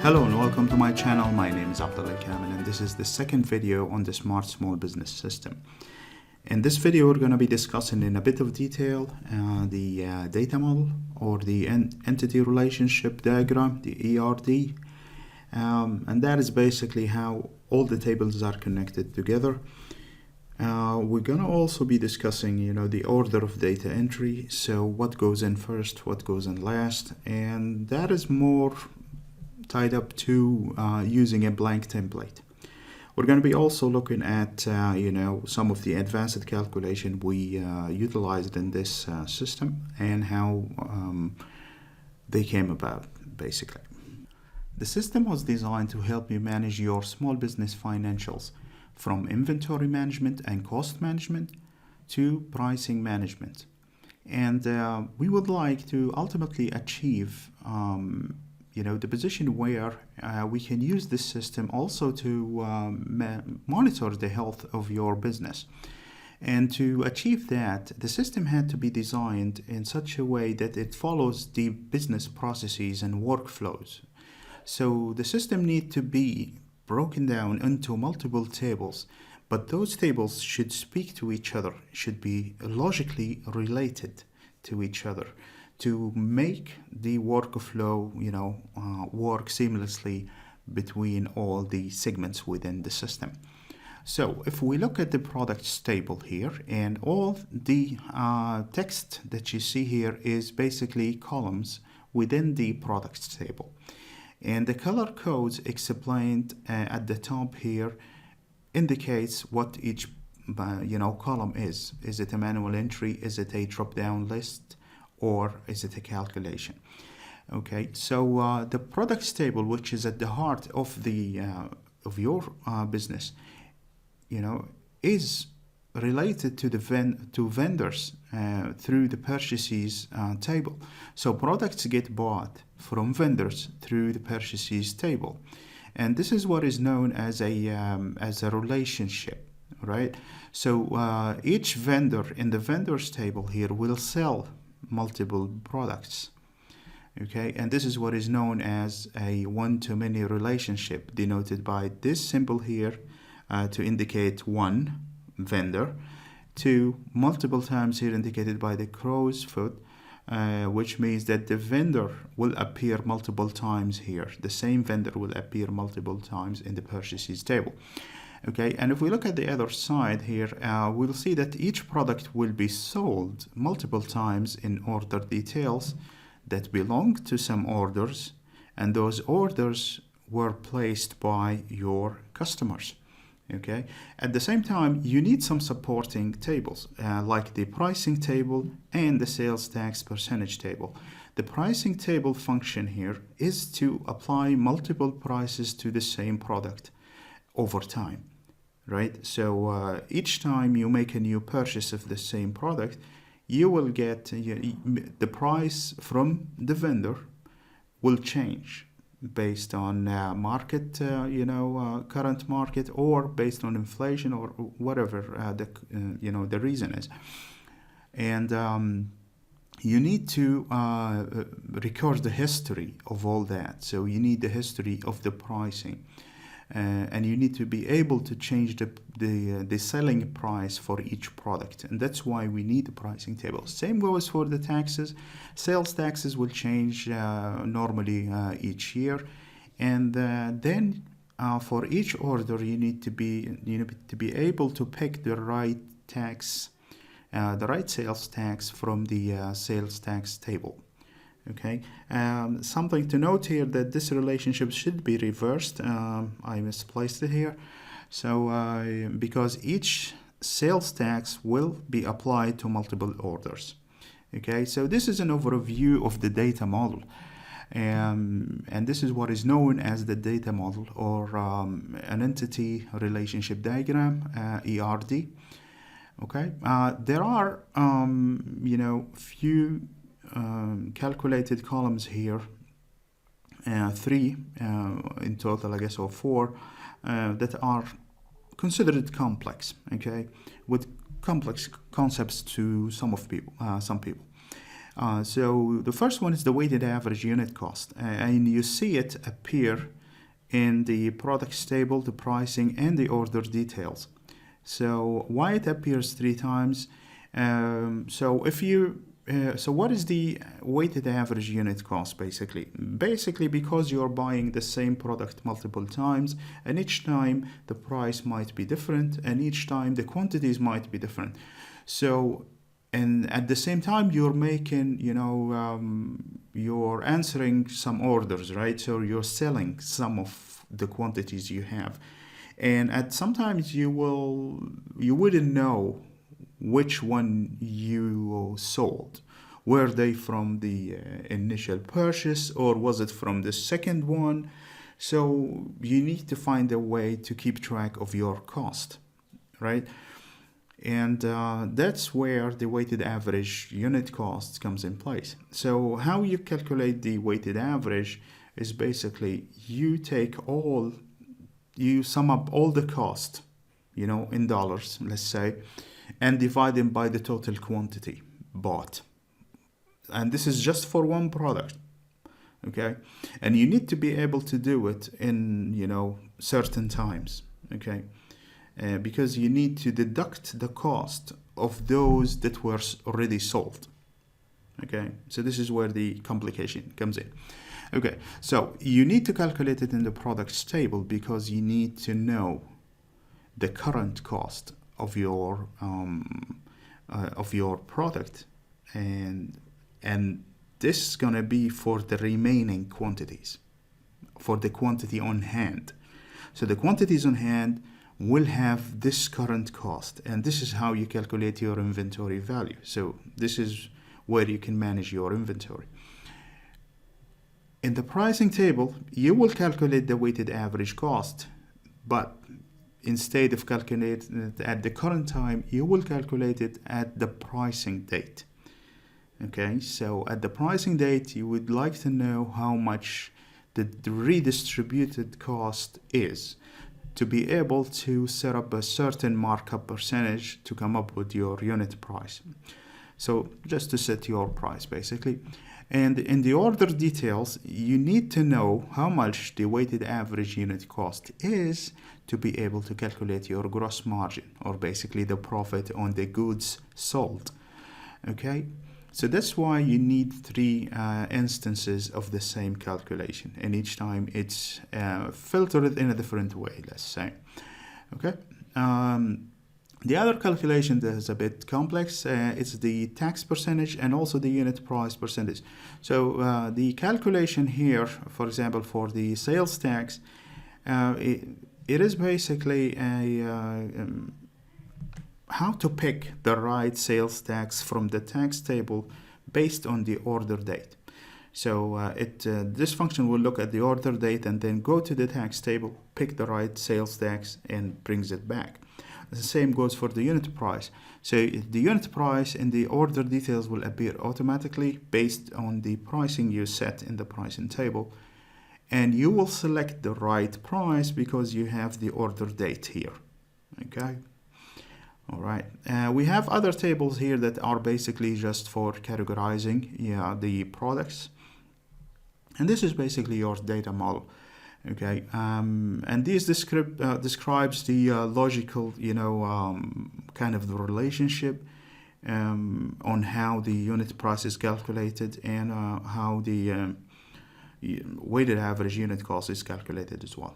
Hello and welcome to my channel. My name is Abdullah Kamil and this is the second video on the Smart Small Business System. In this video, we're going to be discussing in a bit of detail the data model or the entity relationship diagram, the ERD, and that is basically how all the tables are connected together. We're going to also be discussing, the order of data entry, so what goes in first, what goes in last, and that is more tied up to using a blank template. We're going to be also looking at, some of the advanced calculation we utilized in this system and how they came about, basically. The system was designed to help you manage your small business financials from inventory management and cost management to pricing management. And we would like to ultimately achieve the position where we can use this system also to monitor the health of your business. And to achieve that, the system had to be designed in such a way that it follows the business processes and workflows. So the system needs to be broken down into multiple tables, but those tables should speak to each other, should be logically related to each other, to make the workflow, work seamlessly between all the segments within the system. So if we look at the products table here, and all the text that you see here is basically columns within the products table. And the color codes explained at the top here indicates what each column is. Is it a manual entry? Is it a drop-down list? Or is it a calculation? Okay, so the products table, which is at the heart of the of your business, is related to the vendors through the purchases table. So products get bought from vendors through the purchases table, and this is what is known as a relationship, right? So each vendor in the vendors table here will sell multiple products, okay, and this is what is known as a one-to-many relationship, denoted by this symbol here to indicate one vendor, to multiple times here indicated by the crow's foot, which means that the vendor will appear multiple times here. The same vendor will appear multiple times in the purchases table. Okay, and if we look at the other side here, we'll see that each product will be sold multiple times in order details that belong to some orders, and those orders were placed by your customers. Okay, at the same time, you need some supporting tables like the pricing table and the sales tax percentage table. The pricing table function here is to apply multiple prices to the same product over time, right? So each time you make a new purchase of the same product, you will get the price from the vendor will change based on market, current market, or based on inflation, or whatever the reason is. And you need to record the history of all that. So you need the history of the pricing. And you need to be able to change the selling price for each product, and that's why we need the pricing table. Same goes for the taxes. Sales taxes will change normally each year, and then for each order you need to be able to pick the right tax, the right sales tax from the sales tax table. Okay, something to note here that this relationship should be reversed. I misplaced it here. So because each sales tax will be applied to multiple orders. Okay, so this is an overview of the data model. And this is what is known as the data model, or an entity relationship diagram, ERD. Okay, there are few calculated columns here, 3 in total, I guess, or 4 that are considered complex, okay, with complex concepts to some people. So the first one is the weighted average unit cost, and you see it appear in the products table, the pricing, and the order details. So why it appears 3 times? So what is the weighted average unit cost basically? Basically because you're buying the same product multiple times, and each time the price might be different, and each time the quantities might be different. So, and at the same time you're making, you're answering some orders, right? So you're selling some of the quantities you have. And at sometimes you wouldn't know which one you sold. Were they from the initial purchase, or was it from the second one? So you need to find a way to keep track of your cost, right? And that's where the weighted average unit cost comes in place. So how you calculate the weighted average is basically you sum up all the cost, in dollars, let's say, and divide them by the total quantity bought. And this is just for one product, okay? And you need to be able to do it in, certain times, okay? Because you need to deduct the cost of those that were already sold, okay? So this is where the complication comes in. Okay, so you need to calculate it in the products table because you need to know the current cost of your product, and this is gonna be for the remaining quantities, for the quantity on hand. So the quantities on hand will have this current cost, and this is how you calculate your inventory value. So this is where you can manage your inventory. In the pricing table, you will calculate the weighted average cost, but instead of calculating it at the current time, you will calculate it at the pricing date. Okay, so at the pricing date, you would like to know how much the redistributed cost is to be able to set up a certain markup percentage to come up with your unit price. So just to set your price basically. And in the order details, you need to know how much the weighted average unit cost is to be able to calculate your gross margin, or basically the profit on the goods sold. Okay, so that's why you need 3 instances of the same calculation, and each time it's filtered in a different way, let's say. Okay. The other calculation that is a bit complex is the tax percentage and also the unit price percentage. So the calculation here, for example, for the sales tax, it is basically how to pick the right sales tax from the tax table based on the order date. So this function will look at the order date and then go to the tax table, pick the right sales tax, and brings it back. The same goes for the unit price. So the unit price in the order details will appear automatically based on the pricing you set in the pricing table. And you will select the right price because you have the order date here. Okay. All right. We have other tables here that are basically just for categorizing the products. And this is basically your data model. Okay, and this describes the logical, kind of the relationship on how the unit price is calculated, and how the weighted average unit cost is calculated as well.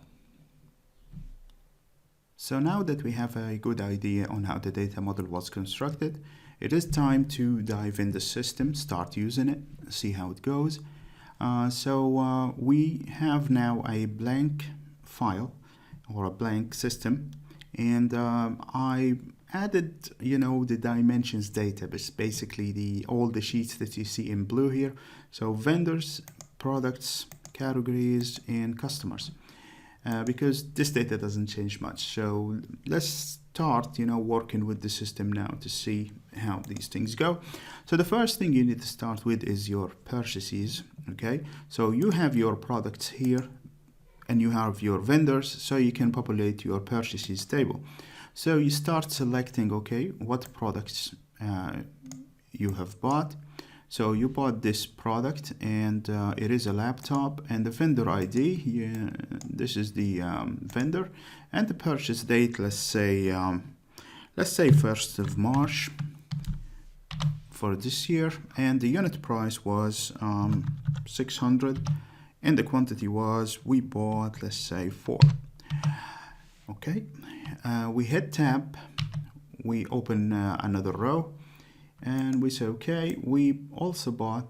So now that we have a good idea on how the data model was constructed, it is time to dive in the system, start using it, see how it goes. So we have now a blank file or a blank system, and I added, the dimensions database, basically all the sheets that you see in blue here. So vendors, products, categories, and customers, because this data doesn't change much. So let's start, working with the system now to see how these things go. So the first thing you need to start with is your purchases. Okay, so you have your products here and you have your vendors, so you can populate your purchases table. So you start selecting, okay, what products you have bought. So you bought this product, and it is a laptop, and the vendor ID, this is the vendor, and the purchase date, let's say 1st of March for this year, and the unit price was 600, and the quantity was, we bought, let's say 4. Okay, we hit tab, we open another row, and we say okay. We also bought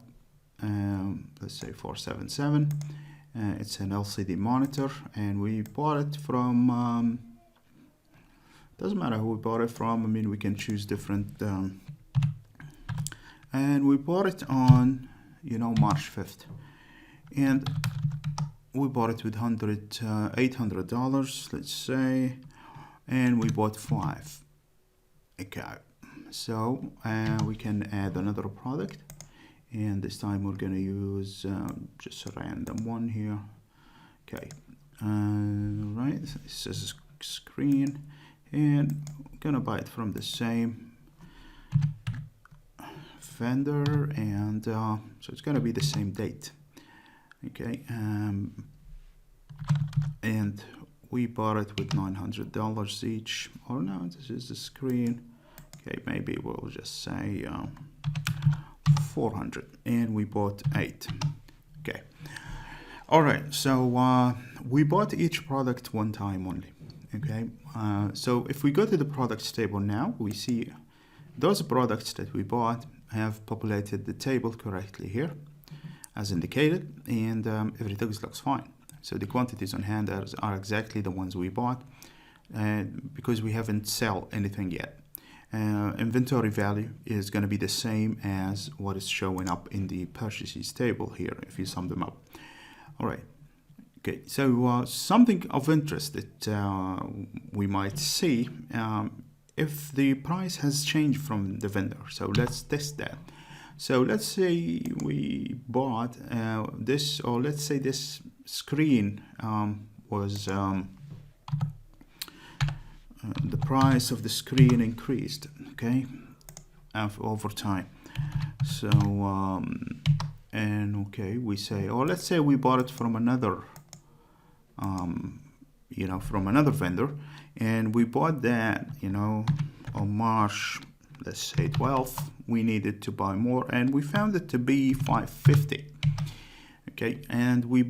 let's say 477. It's an LCD monitor, and we bought it from doesn't matter who we bought it from. I mean, we can choose different and we bought it on March 5th, and we bought it with $800, let's say, and we bought 5. Okay, so we can add another product, and this time we're gonna use just a random one here. Okay, right, this is a screen, and I'm gonna buy it from the same vendor, and so it's gonna be the same date. Okay, and we bought it with $900 each. Or no, this is the screen. Okay, maybe we'll just say 400, and we bought 8. Okay, all right, so we bought each product one time only. Okay, so if we go to the products table now, we see those products that we bought have populated the table correctly here as indicated, and everything looks fine. So the quantities on hand are exactly the ones we bought, because we haven't sell anything yet. Inventory value is going to be the same as what is showing up in the purchases table here if you sum them up. All right. Okay, so something of interest that we might see if the price has changed from the vendor. So let's test that. So let's say we bought this, or let's say this screen was the price of the screen increased, okay, over time. So and okay, we say, or let's say we bought it from another from another vendor, and we bought that on March, let's say 12th. We needed to buy more, and we found it to be 550. Okay, and we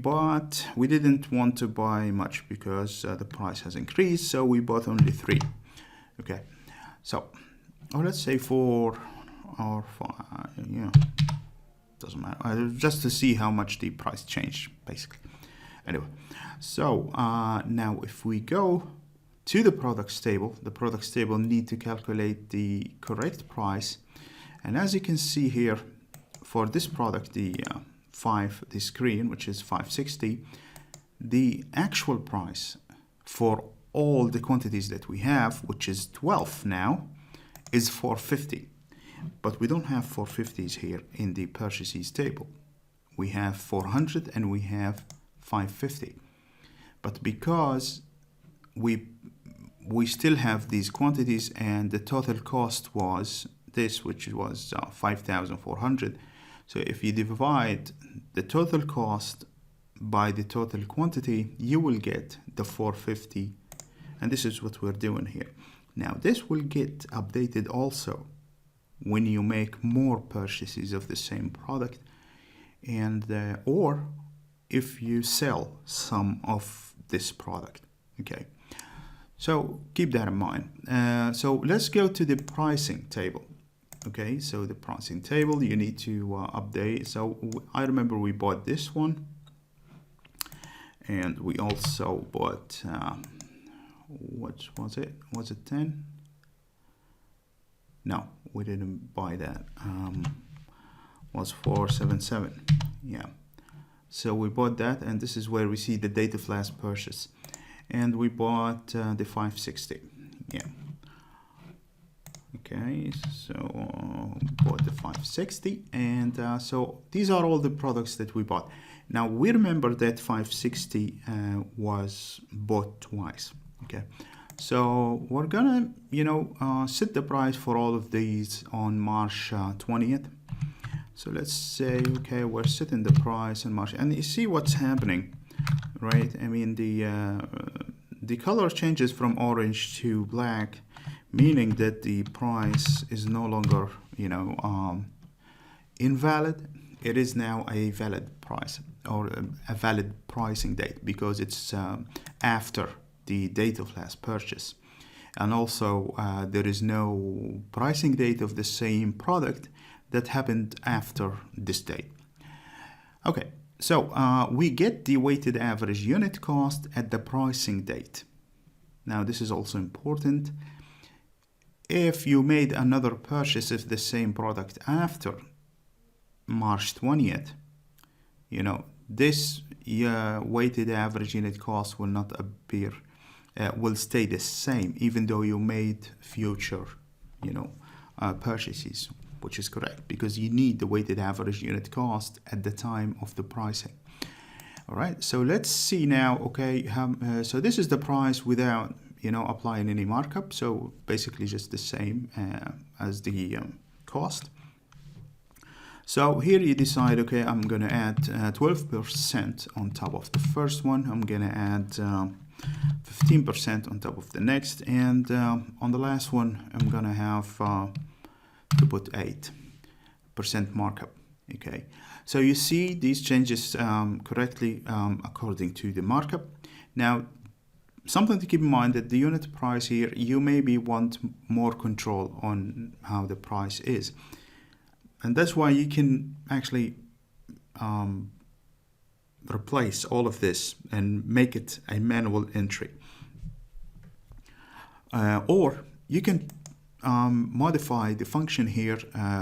didn't want to buy much because the price has increased, so we bought only 3. Okay, so, or let's say 4 or 5, doesn't matter, just to see how much the price changed, basically. Anyway, so now if we go to the products table, the products table need to calculate the correct price, and as you can see here, for this product, the screen, which is 560, the actual price for all the quantities that we have, which is 12 now, is 450. But we don't have 450s here in the purchases table. We have 400 and we have 550. But because we still have these quantities, and the total cost was this, which was 5,400. So if you divide the total cost by the total quantity, you will get the 450, and this is what we're doing here. Now this will get updated also when you make more purchases of the same product, and or if you sell some of this product. Okay, so keep that in mind. So let's go to the pricing table. Okay, so the pricing table, you need to update. So I remember we bought this one, and we also bought what was it? Was it 10? No, we didn't buy that. Was 477. Yeah. So we bought that, and this is where we see the date of last purchase, and we bought the 560. Yeah. Okay, so bought the 560, and so these are all the products that we bought. Now we remember that 560 was bought twice. Okay, so we're gonna set the price for all of these on March 20th. So let's say, okay, we're setting the price and margin, and you see what's happening, right? I mean, the color changes from orange to black, meaning that the price is no longer, invalid. It is now a valid price, or a valid pricing date, because it's after the date of last purchase. And also there is no pricing date of the same product that happened after this date. Okay, so we get the weighted average unit cost at the pricing date. Now this is also important. If you made another purchase of the same product after March 20th, this weighted average unit cost will not appear, will stay the same, even though you made future, purchases, which is correct, because you need the weighted average unit cost at the time of the pricing. All right, so let's see now, okay, so this is the price without, applying any markup, so basically just the same as the cost. So here you decide, okay, I'm going to add 12% on top of the first one. I'm going to add 15% on top of the next. And on the last one, I'm going to have to put 8% markup. Okay. So you see these changes correctly according to the markup. Now, something to keep in mind that the unit price here, you maybe want more control on how the price is. And that's why you can actually replace all of this and make it a manual entry. Or you can modify the function here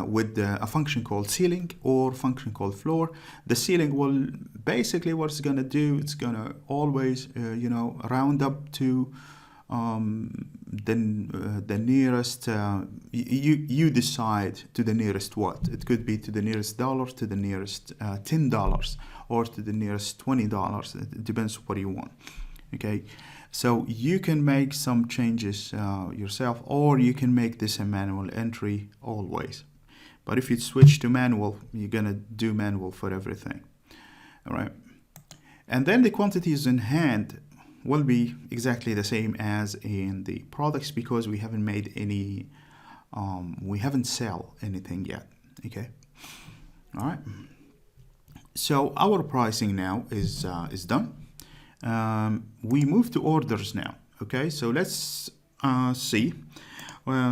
with a function called ceiling or function called floor. The ceiling will basically, what it's going to do, it's going to always, round up to the nearest, you decide to the nearest what. It could be to the nearest dollar, to the nearest $10, or to the nearest $20. It depends what you want. Okay, so you can make some changes yourself, or you can make this a manual entry always. But if you switch to manual, you're gonna do manual for everything. All right, and then the quantities in hand will be exactly the same as in the products, because we haven't made any, we haven't sell anything yet. Okay, all right. So our pricing now is done. We move to orders now. Okay, so let's see.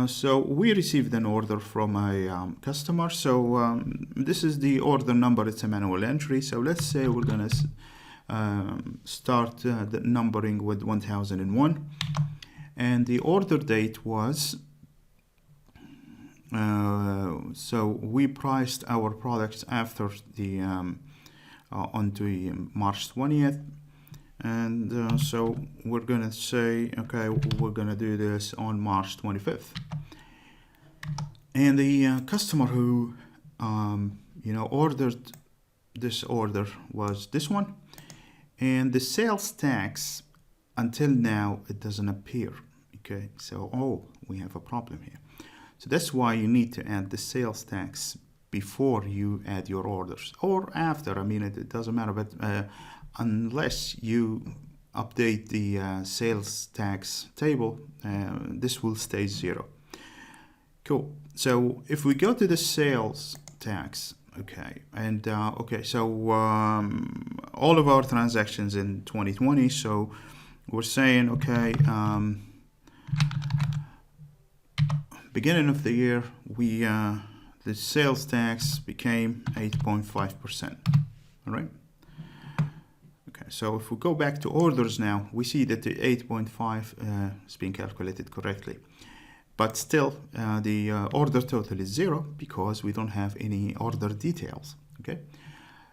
So we received an order from a customer. So this is the order number. It's a manual entry. So let's say we're gonna start the numbering with 1001, and the order date was so we priced our products after the on the March 20th, and so we're gonna say, okay, we're gonna do this on March 25th, and the customer who ordered this order was this one. And the sales tax, until now, it doesn't appear. Okay, so we have a problem here. So that's why you need to add the sales tax before you add your orders, or after. I mean, it doesn't matter, but unless you update the sales tax table, this will stay 0. Cool. So if we go to the sales tax, okay, and okay, so all of our transactions in 2020, so we're saying, okay, beginning of the year, we the sales tax became 8.5%. All right. Okay, so if we go back to orders now, we see that the 8.5 is being calculated correctly. But still, the order total is 0 because we don't have any order details. Okay,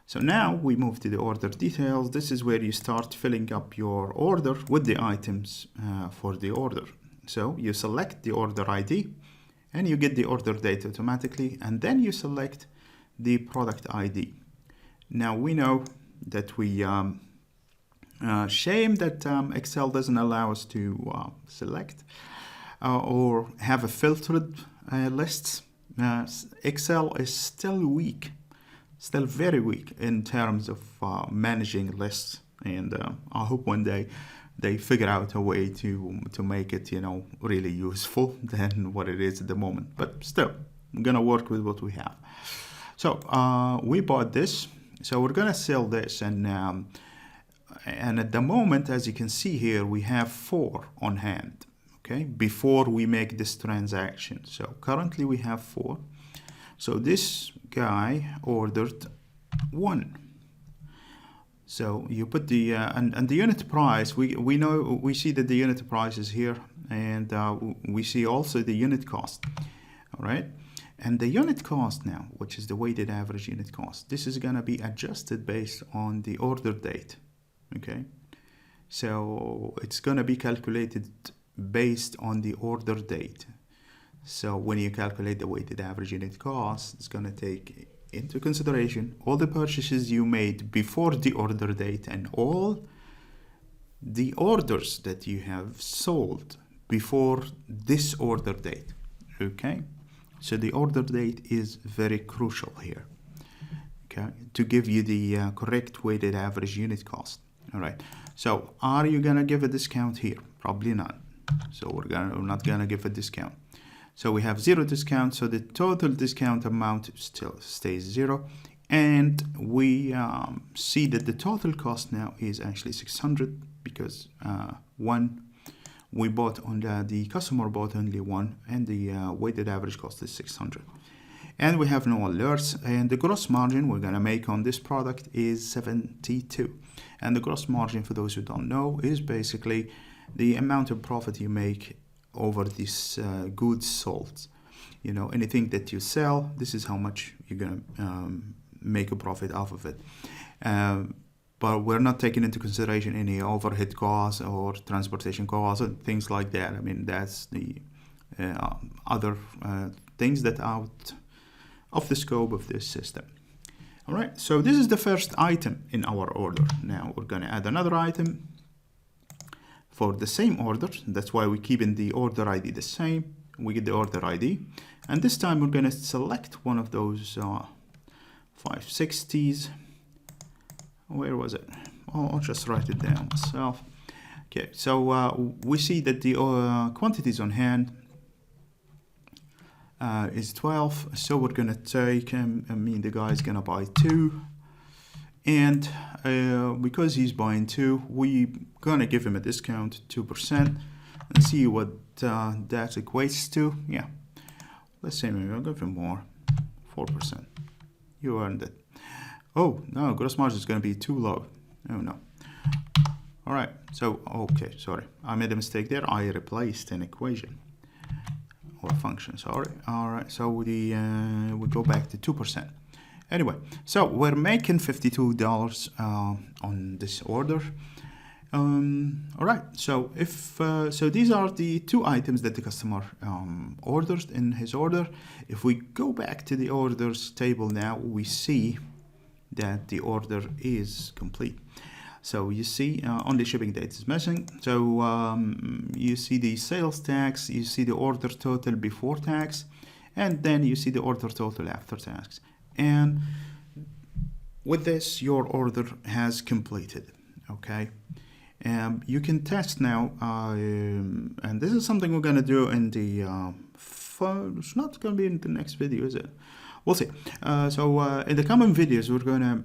so now we move to the order details. This is where you start filling up your order with the items for the order. So you select the order ID, and you get the order date automatically, and then you select the product ID. Now we know that we shame that Excel doesn't allow us to select or have a filtered lists. Excel is still weak still very weak in terms of managing lists, and I hope one day they figure out a way to make it, you know, really useful than what it is at the moment. But still, I'm gonna work with what we have. So we bought this, so we're gonna sell this, and at the moment, as you can see here, we have 4 on hand. Okay, before we make this transaction. So currently we have 4. So this guy ordered 1. So you put the and the unit price. We know, we see that the unit price is here, and we see also the unit cost. All right, and the unit cost now, which is the weighted average unit cost, this is gonna be adjusted based on the order date. Okay, so it's gonna be calculated based on the order date. So when you calculate the weighted average unit cost, it's gonna take into consideration all the purchases you made before the order date and all the orders that you have sold before this order date. Okay, so the order date is very crucial here, okay, to give you the correct weighted average unit cost. All right, so are you gonna give a discount here? Probably not. So we're not gonna give a discount. So we have 0 discount, so the total discount amount still stays 0, and we see that the total cost now is actually 600, because we bought on the customer bought only 1, and the weighted average cost is 600. And we have no alerts, and the gross margin we're gonna make on this product is 72. And the gross margin, for those who don't know, is basically the amount of profit you make over these goods sold. You know, anything that you sell, this is how much you're gonna make a profit off of it. But we're not taking into consideration any overhead costs or transportation costs and things like that. I mean, that's the other things that are out of the scope of this system. All right, so this is the first item in our order. Now we're gonna add another item for the same order. That's why we're keeping the order ID the same. We get the order ID, and this time we're gonna select one of those 560s. Where was it? Oh, I'll just write it down myself. Okay, so we see that the quantities on hand is 12, so we're gonna take the guy's gonna buy 2, and because he's buying 2, we gonna give him a discount 2% and see what that equates to. Yeah, let's say maybe I'll give him more, 4%. You earned it. Oh no, gross margin is gonna be too low. Oh no. All right, so okay, sorry, I made a mistake there. I replaced an equation or a function, sorry. All right, so we go back to 2%. Anyway, so we're making $52 on this order. All right, so if so these are the 2 items that the customer ordered in his order. If we go back to the orders table now, we see that the order is complete. So you see only shipping date is missing. So you see the sales tax, you see the order total before tax, and then you see the order total after tax. And with this, your order has completed. Okay, you can test now, and this is something we're gonna do in the it's not gonna be in the next video, is it? We'll see. So in the coming videos, we're gonna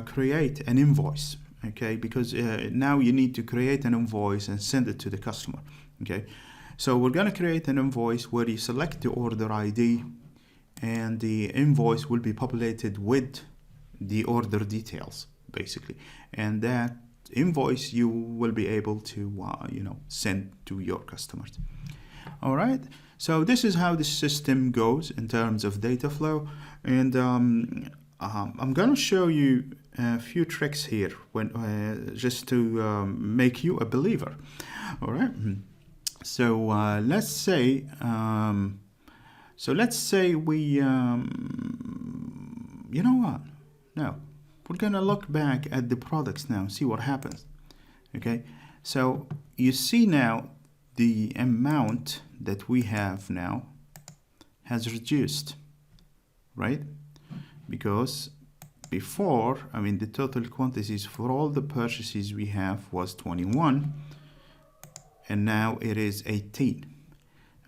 create an invoice. Okay, because now you need to create an invoice and send it to the customer. Okay, so we're gonna create an invoice where you select the order ID, and the invoice will be populated with the order details, basically, and that invoice you will be able to send to your customers. All right, so this is how the system goes in terms of data flow, and I'm gonna show you a few tricks here just to make you a believer. All right, so let's say we you know what, no, we're gonna look back at the products now, see what happens. Okay, so you see now the amount that we have now has reduced, right? because before, I mean, the total quantities for all the purchases we have was 21, and now it is 18.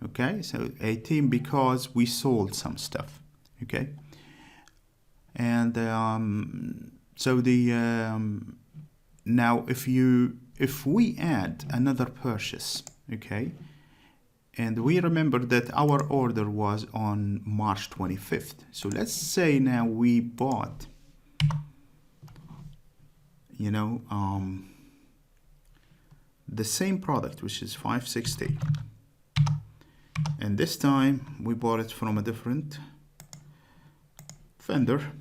Okay, so 18 because we sold some stuff. Okay, and so the now if we add another purchase, okay, and we remember that our order was on March 25th. So let's say now we bought, you know, the same product, which is 560. And this time we bought it from a different vendor.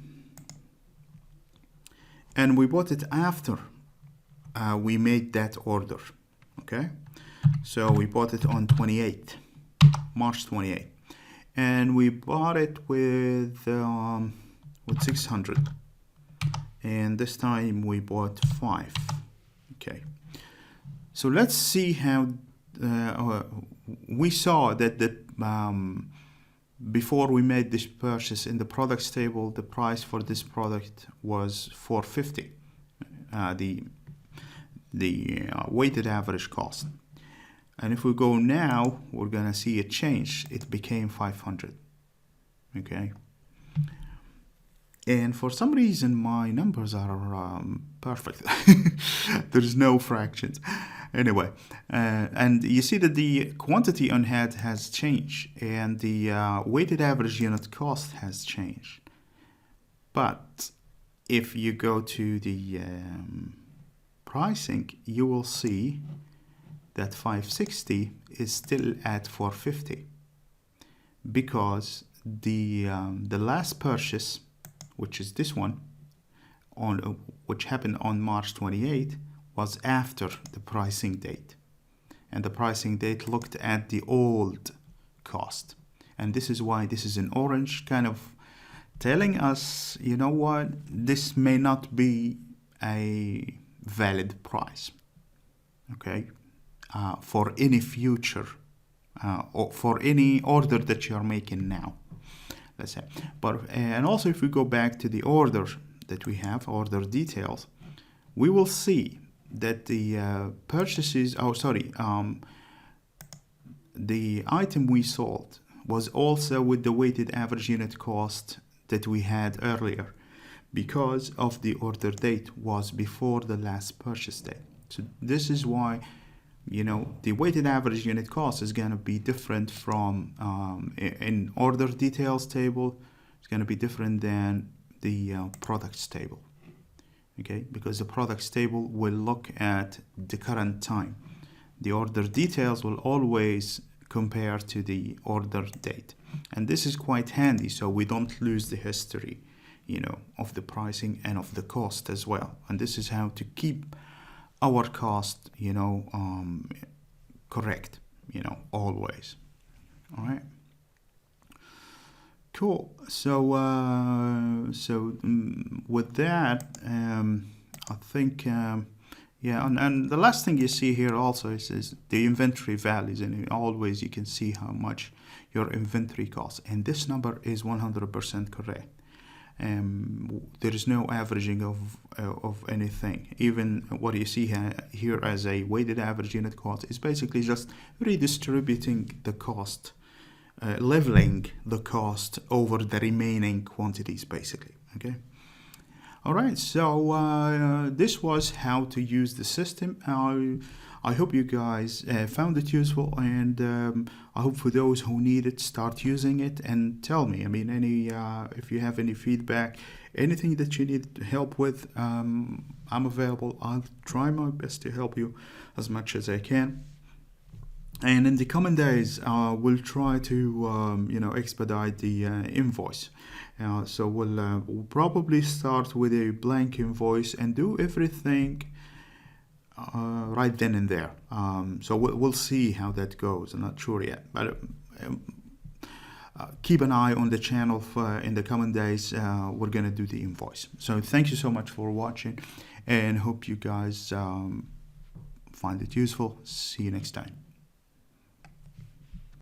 And we bought it after we made that order, okay? So we bought it on March 28th. And we bought it with 600. And this time we bought 5, okay? So let's see how we saw that before we made this purchase in the products table, the price for this product was 450, the weighted average cost. And if we go now, we're gonna see a change. It became 500, okay? And for some reason, my numbers are perfect. There's no fractions. Anyway, and you see that the quantity on hand has changed, and the weighted average unit cost has changed. But if you go to the pricing, you will see that 560 is still at 450 because the last purchase, which is this one, which happened on March 28th, was after the pricing date. And the pricing date looked at the old cost. And this is why this is in orange, kind of telling us, you know what, this may not be a valid price, okay, for any future, or for any order that you're making now, let's say. But and also if we go back to the order that we have, order details, we will see that the the item we sold was also with the weighted average unit cost that we had earlier, because of the order date was before the last purchase date. So this is why, you know, the weighted average unit cost is going to be different from in order details table. It's going to be different than the products table, okay, because the products table will look at the current time. The order details will always compare to the order date, and this is quite handy so we don't lose the history, you know, of the pricing and of the cost as well. And this is how to keep our cost, you know, correct, you know, always. All right. Cool. So with that, I think yeah, and the last thing you see here also is the inventory values, and always you can see how much your inventory costs, and this number is 100% correct. There is no averaging of anything. Even what you see here as a weighted average unit cost is basically just redistributing the cost, leveling the cost over the remaining quantities, basically. Okay. All right. So this was how to use the system. I hope you guys found it useful, and I hope for those who need it, start using it and tell me. I mean, if you have any feedback, anything that you need help with, I'm available. I'll try my best to help you as much as I can. And in the coming days, we'll try to expedite the invoice. So we'll probably start with a blank invoice and do everything right then and there. So we'll see how that goes. I'm not sure yet, but keep an eye on the channel in the coming days. We're gonna do the invoice. So thank you so much for watching, and hope you guys find it useful. See you next time.